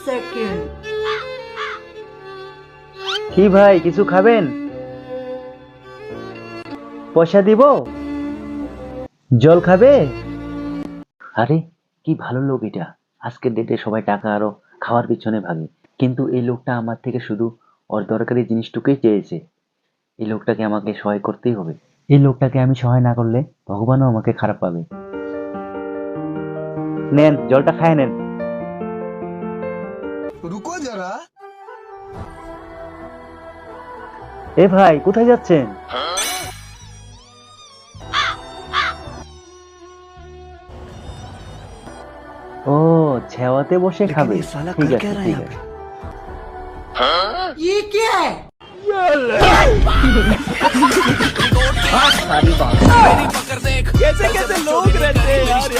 second. কি ভাই কিছু খাবেন? পয়সা দিব? জল খাবে? আরে কি ভালো লোক এটা, আজকের ডেটে সবাই টাকা আরো খাওয়ার পিছনে ভাগে, কিন্তু এই লোকটা আমার থেকে শুধু ওর দরকারি জিনিসটুকুই চেয়েছে। এই লোকটাকে আমাকে সহায় করতেই হবে। এই লোকটাকে আমি সহায় না করলে ভগবানও আমাকে খারাপ পাবে। নেন জলটা খায় নেন। रुको जरा। এ ভাই কোথায় যাচ্ছেন? ও ছেওয়াতে বসে খাবে, ঠিক আছে ঠিক আছে। ये क्या है? कैसे कैसे लोग रहते हैं यार।